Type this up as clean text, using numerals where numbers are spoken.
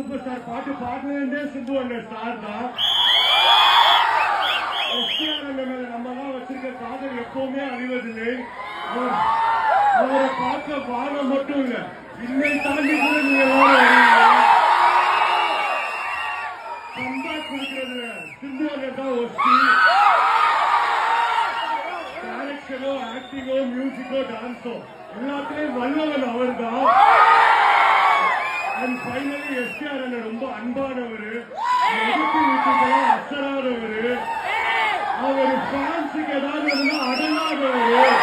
Super star பாட்டு பாடுறதே சிந்து அண்ணன் star தான். எஸ்டிஆர் அண்ணன் மேல நம்ம தான் வச்சிருக்க காதல் எப்பவுமே அழிவதில்லை. அவரை பார்க்க வானம் மட்டும் இல்ல, இன்னை தாண்டி கூட நீங்க கொடுக்கிறது சிந்து அண்ணன் தான். ஒஸ்டி டைரக்ஷனோ ஆக்டிங்கோ மியூசிக்கோ டான்ஸோ எல்லாத்துலயும் வல்லவன் அவர் தான். அண்ட் ஃபைனலி எஸ்டிஆர் அண்ணன் ரொம்ப அன்பானவர், எதிர்ப்பு வீட்டுக்கெல்லாம் அசரானவர், அவர் ஃபேன்ஸுக்கு ஏதாவது அடங்காதவர்.